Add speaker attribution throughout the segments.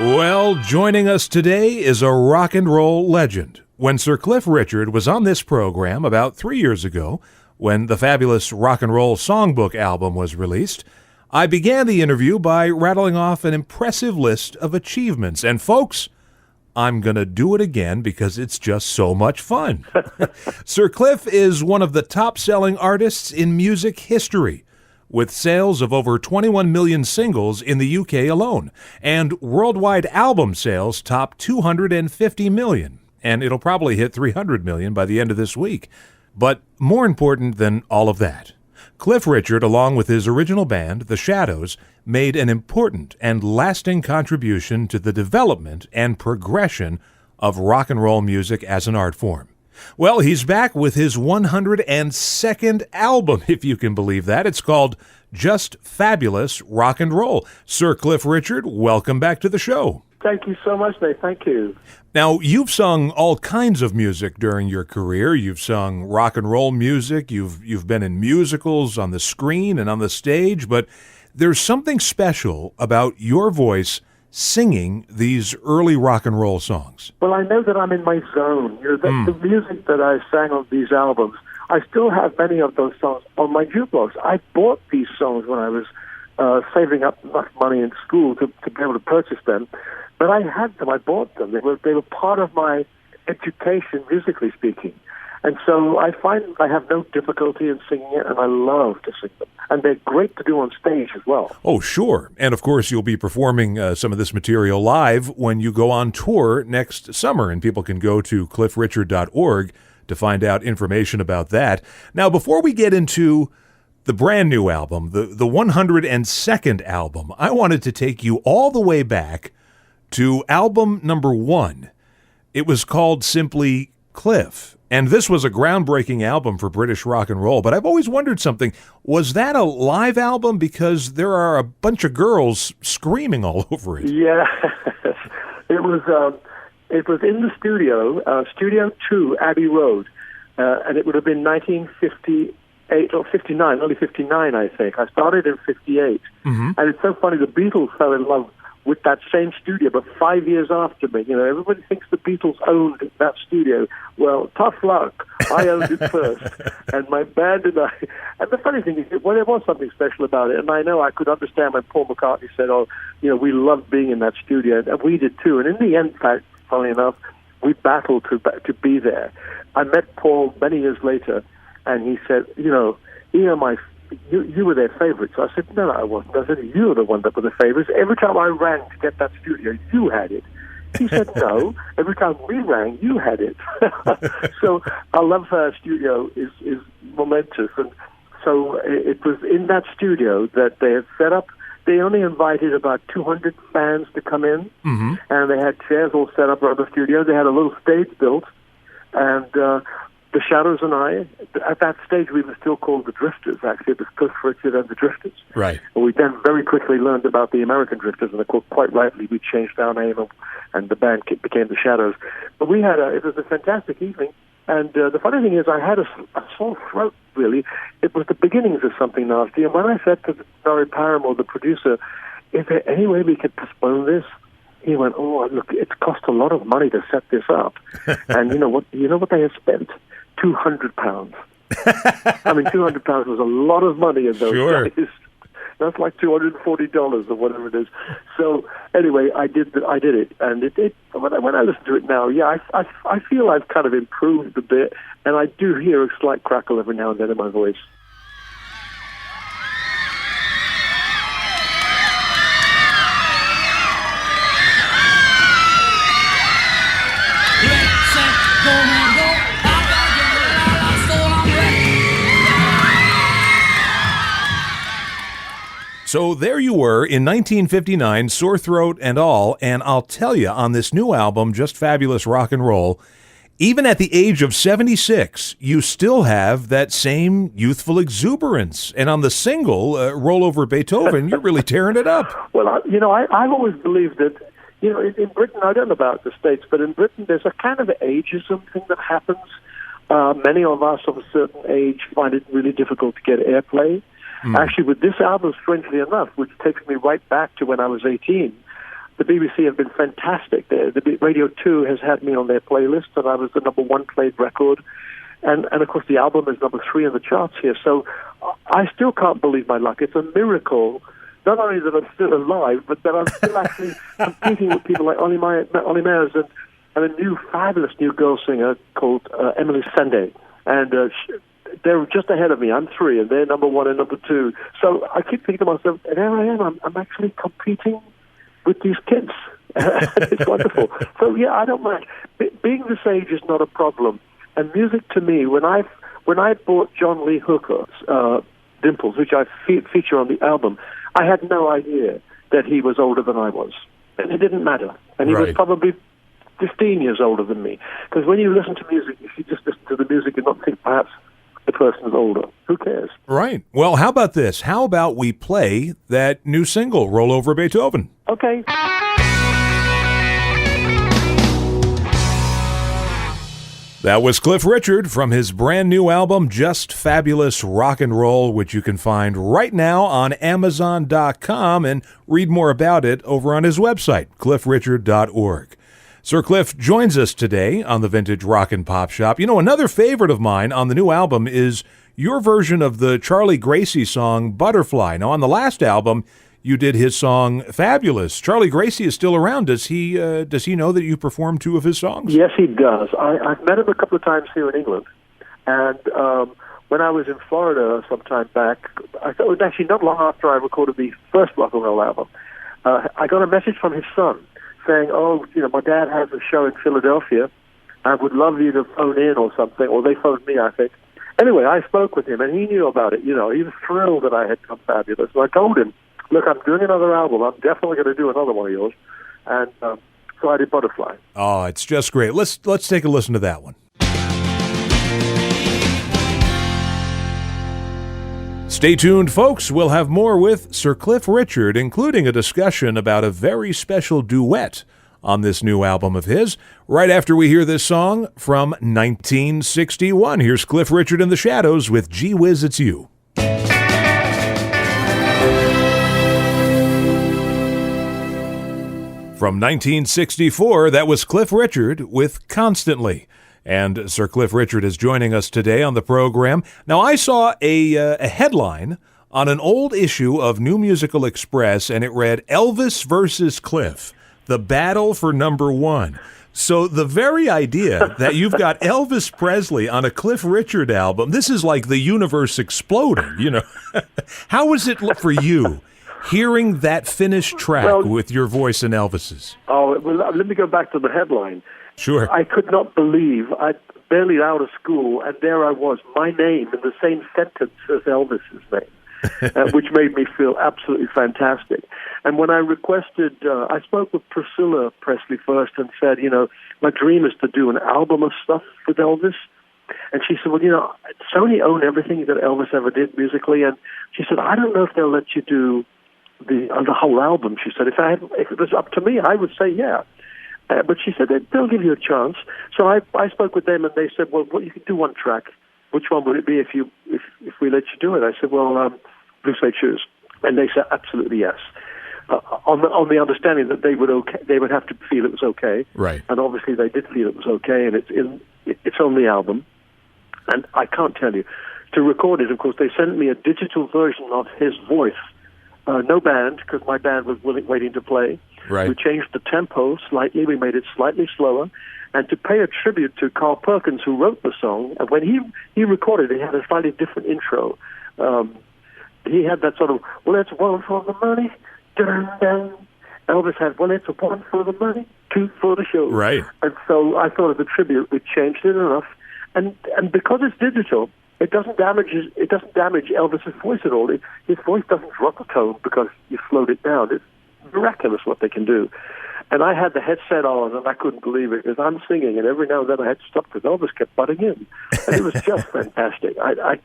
Speaker 1: Well, joining us today is a rock and roll legend. When Sir Cliff Richard was on this program about 3 years ago, when the fabulous Rock and Roll Songbook album was released, I began the interview by rattling off an impressive list of achievements. And folks, I'm going to do it again because it's just so much fun. Sir Cliff is one of the top-selling artists in music history, with sales of over 21 million singles in the UK alone, and worldwide album sales top 250 million, and it'll probably hit 300 million by the end of this week. But more important than all of that, Cliff Richard, along with his original band, The Shadows, made an important and lasting contribution to the development and progression of rock and roll music as an art form. Well, he's back with his 102nd album, if you can believe that. It's called Just Fabulous Rock and Roll. Sir Cliff Richard, welcome back to the show.
Speaker 2: Thank you so much, Dave. Thank you.
Speaker 1: Now, you've sung all kinds of music during your career. You've sung rock and roll music. You've been in musicals on the screen and on the stage, but there's something special about your voice singing these early rock and roll songs.
Speaker 2: Well, I know that I'm in my zone. The music that I sang on these albums, I still have many of those songs on my jukebox. I bought these songs when I was saving up enough money in school to be able to purchase them. But I had them. I bought them. They were part of my education, musically speaking. And so I find I have no difficulty in singing it, and I love to sing them. And they're great to do on stage as well.
Speaker 1: Oh, sure. And, of course, you'll be performing some of this material live when you go on tour next summer, and people can go to cliffrichard.org to find out information about that. Now, before we get into the brand new album, the 102nd album, I wanted to take you all the way back to album number 1. It was called simply Cliff. And this was a groundbreaking album for British rock and roll. But I've always wondered something. Was that a live album? Because there are a bunch of girls screaming all over it.
Speaker 2: Yeah. It was in the studio, Studio 2, Abbey Road. And it would have been 1958 or 59, early 59, I think. I started in 58. Mm-hmm. And it's so funny, the Beatles fell in love with that same studio, but 5 years after me. You know, everybody thinks the Beatles owned that studio. Well, tough luck. I owned it first. And my band and I... And the funny thing is, well, there was something special about it. And I know I could understand when Paul McCartney said, oh, you know, we loved being in that studio. And we did too. And in the end, funnily enough, we battled to be there. I met Paul many years later, and he said, you know, you were their favorites. I said, no, I wasn't. I said, you were the one that were the favorites. Every time I rang to get that studio, you had it. He said, no, every time we rang, you had it. So our love for our studio is momentous. And so it was in that studio that they had set up. They only invited about 200 fans to come in, mm-hmm. and they had chairs all set up around the studio. They had a little stage built, and the Shadows and I, at that stage, we were still called the Drifters, actually. It was Cliff Richard and the Drifters.
Speaker 1: Right.
Speaker 2: And we then very quickly learned about the American Drifters, and of course, quite rightly, we changed our name, and the band became the Shadows. But it was a fantastic evening, and the funny thing is, I had a sore throat, really. It was the beginnings of something nasty, and when I said to Norrie Paramore, the producer, is there any way we could postpone this? He went, oh, look, it cost a lot of money to set this up. And you know what they have spent? £200. I mean, £200 was a lot of money in those days. That's like $240 or whatever it is. So anyway, I did it, and it when I listen to it now, yeah, I feel I've kind of improved a bit, and I do hear a slight crackle every now and then in my voice.
Speaker 1: So there you were in 1959, sore throat and all, and I'll tell you, on this new album, Just Fabulous Rock and Roll, even at the age of 76, you still have that same youthful exuberance. And on the single, Roll Over Beethoven, you're really tearing it up.
Speaker 2: Well, I've always believed that, in Britain, I don't know about the States, but in Britain there's a kind of ageism thing that happens. Many of us of a certain age find it really difficult to get airplay. Actually, with this album, strangely enough, which takes me right back to when I was 18, the BBC have been fantastic. The Radio 2 has had me on their playlist, and I was the number one played record. And of course, the album is number 3 in the charts here. So I still can't believe my luck. It's a miracle, not only that I'm still alive, but that I'm still actually competing with people like Ollie Meyers and a fabulous new girl singer called Emily Sandé. And they're just ahead of me. I'm 3, and they're number 1 and number 2. So I keep thinking to myself, and there I am. I'm actually competing with these kids. It's wonderful. So yeah, I don't mind. Being this age is not a problem. And music to me, when I bought John Lee Hooker's Dimples, which I feature on the album, I had no idea that he was older than I was, and it didn't matter. And he was probably 15 years older than me. Because when you listen to music, if you just listen to the music and not think perhaps the person's older, who cares?
Speaker 1: Right. Well, how about this? How about we play that new single, Roll Over Beethoven?
Speaker 2: Okay.
Speaker 1: That was Cliff Richard from his brand new album, Just Fabulous Rock and Roll, which you can find right now on Amazon.com and read more about it over on his website, cliffrichard.org. Sir Cliff joins us today on the Vintage Rock and Pop Shop. You know, another favorite of mine on the new album is your version of the Charlie Gracie song, Butterfly. Now, on the last album, you did his song Fabulous. Charlie Gracie is still around. Does he know that you performed 2 of his songs?
Speaker 2: Yes, he does. I've met him a couple of times here in England. And when I was in Florida some time back, I thought it was actually not long after I recorded the first rock and roll album, I got a message from his son saying, my dad has a show in Philadelphia. I would love you to phone in or something. Or they phoned me, I think. Anyway, I spoke with him, and he knew about it. He was thrilled that I had done Fabulous. So I told him, look, I'm doing another album. I'm definitely going to do another one of yours. And so I did Butterfly.
Speaker 1: Oh, it's just great. Let's take a listen to that one. Stay tuned, folks. We'll have more with Sir Cliff Richard, including a discussion about a very special duet on this new album of his, right after we hear this song from 1961. Here's Cliff Richard in the Shadows with Gee Whiz, It's You. From 1964, that was Cliff Richard with Constantly. And Sir Cliff Richard is joining us today on the program. Now, I saw a headline on an old issue of New Musical Express, and it read, Elvis versus Cliff, the battle for number 1. So the very idea that you've got Elvis Presley on a Cliff Richard album, this is like the universe exploding, How was it for you? Hearing that finished track with your voice and Elvis's.
Speaker 2: Oh, well, let me go back to the headline.
Speaker 1: Sure.
Speaker 2: I could not believe I'd barely out of school, and there I was, my name in the same sentence as Elvis's name, which made me feel absolutely fantastic. And when I requested, I spoke with Priscilla Presley first and said, my dream is to do an album of stuff with Elvis. And she said, well, Sony own everything that Elvis ever did musically. And she said, I don't know if they'll let you do the whole album. She said, if it was up to me, I would say yeah. But she said they'll give you a chance. So I spoke with them, and they said, well, you can do one track. Which one would it be if we let you do it? I said, well, Blue Suede Shoes. And they said absolutely yes. On the understanding that they would have to feel it was okay.
Speaker 1: Right.
Speaker 2: And obviously they did feel it was okay, and it's on the album. And I can't tell you, to record it, of course, they sent me a digital version of his voice. No band, because my band was waiting to play.
Speaker 1: Right.
Speaker 2: We changed the tempo slightly. We made it slightly slower. And to pay a tribute to Carl Perkins, who wrote the song, and when he recorded it, he had a slightly different intro. He had that sort of, well, it's one for the money, dun, dun. Elvis had, well, it's one for the money, 2 for the show.
Speaker 1: Right.
Speaker 2: And so I thought of the tribute. We changed it enough. And because it's digital, it doesn't damage Elvis's voice at all. His voice doesn't drop a tone because you slowed it down. It's miraculous what they can do. And I had the headset on, and I couldn't believe it, because I'm singing, and every now and then I had to stop because Elvis kept butting in. And it was just fantastic. I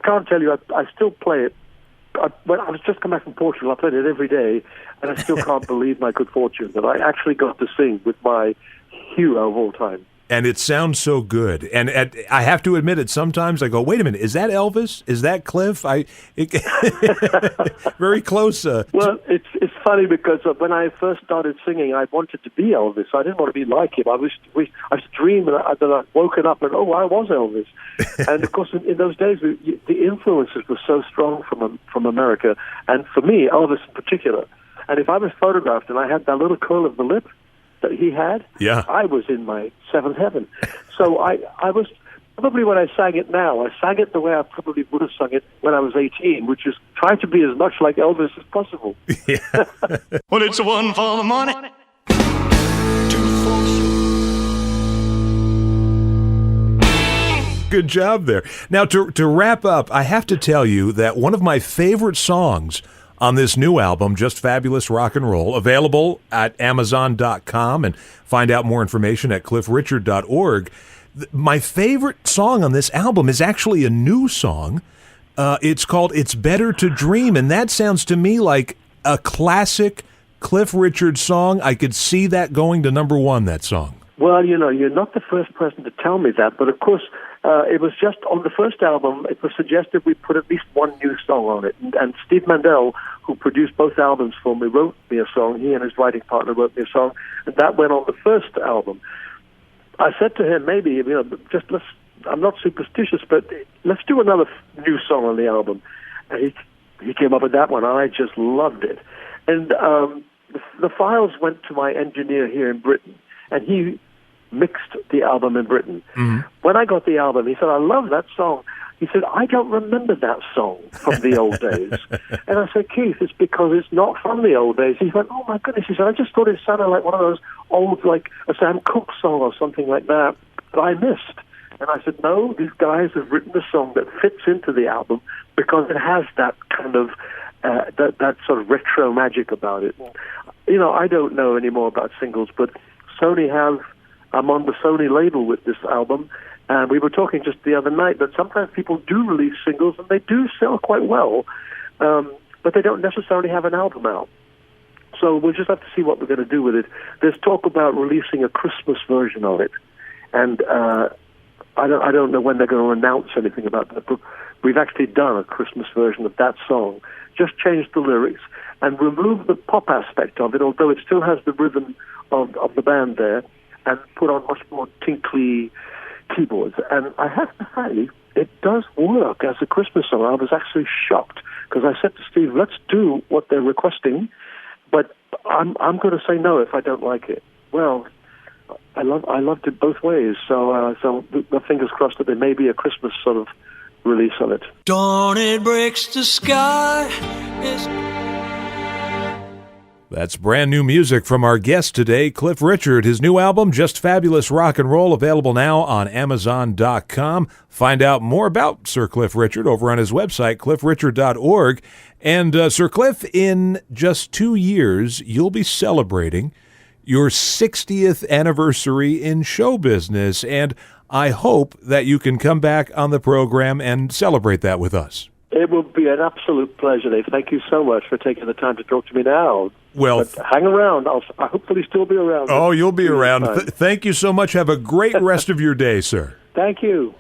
Speaker 2: can't tell you, I still play it. When I was just come back from Portugal, I played it every day, and I still can't believe my good fortune that I actually got to sing with my hero of all time.
Speaker 1: And it sounds so good. And I have to admit it, sometimes I go, wait a minute, is that Elvis? Is that Cliff? Very close.
Speaker 2: Well, it's funny because when I first started singing, I wanted to be Elvis. I didn't want to be like him. I was dreaming that I'd woken up and, I was Elvis. And, of course, in those days, the influences were so strong from America, and for me, Elvis in particular. And if I was photographed and I had that little curl of the lip that he had, I was in my seventh heaven. So I was, probably when I sang it now, I sang it the way I probably would have sung it when I was 18, which is try to be as much like Elvis as possible.
Speaker 3: Yeah. Well, it's one for the money, two for
Speaker 1: Good job there. Now, to wrap up, I have to tell you that one of my favorite songs on this new album, Just Fabulous Rock and Roll, available at Amazon.com, and find out more information at cliffrichard.org. My favorite song on this album is actually a new song. It's called It's Better to Dream, and that sounds to me like a classic Cliff Richard song. I could see that going to number one, that song.
Speaker 2: Well, you're not the first person to tell me that, but of course, it was just on the first album, it was suggested we put at least one new song on it. And Steve Mandel, who produced both albums for me, wrote me a song. He and his writing partner wrote me a song, and that went on the first album. I said to him, maybe, I'm not superstitious, but let's do another new song on the album. And he came up with that one, and I just loved it. And the files went to my engineer here in Britain, and he mixed the album in Britain. Mm-hmm. When I got the album, he said, I love that song. He said, I don't remember that song from the old days. And I said, Keith, it's because it's not from the old days. He went, oh my goodness. He said, I just thought it sounded like one of those old, like a Sam Cooke song or something like that I missed. And I said, no, these guys have written a song that fits into the album because it has that kind of, that sort of retro magic about it. I don't know any more about singles, but I'm on the Sony label with this album, and we were talking just the other night that sometimes people do release singles, and they do sell quite well, but they don't necessarily have an album out. So we'll just have to see what we're going to do with it. There's talk about releasing a Christmas version of it, and I don't know when they're going to announce anything about that, but we've actually done a Christmas version of that song, just changed the lyrics, and removed the pop aspect of it, although it still has the rhythm of the band there, and put on much more tinkly keyboards. And I have to say, it does work as a Christmas song. I was actually shocked, because I said to Steve, let's do what they're requesting, but I'm going to say no if I don't like it. Well, I loved it both ways, so the fingers crossed that there may be a Christmas sort of release of it.
Speaker 3: Dawn, it breaks the sky.
Speaker 1: That's brand new music from our guest today, Cliff Richard. His new album, Just Fabulous Rock and Roll, available now on Amazon.com. Find out more about Sir Cliff Richard over on his website, cliffrichard.org. And Sir Cliff, in just 2 years, you'll be celebrating your 60th anniversary in show business, and I hope that you can come back on the program and celebrate that with us.
Speaker 2: It will be an absolute pleasure, Dave. Thank you so much for taking the time to talk to me now.
Speaker 1: Well,
Speaker 2: but hang around. I'll hopefully still be around.
Speaker 1: Oh, you'll be around. Thank you so much. Have a great rest of your day, sir.
Speaker 2: Thank you.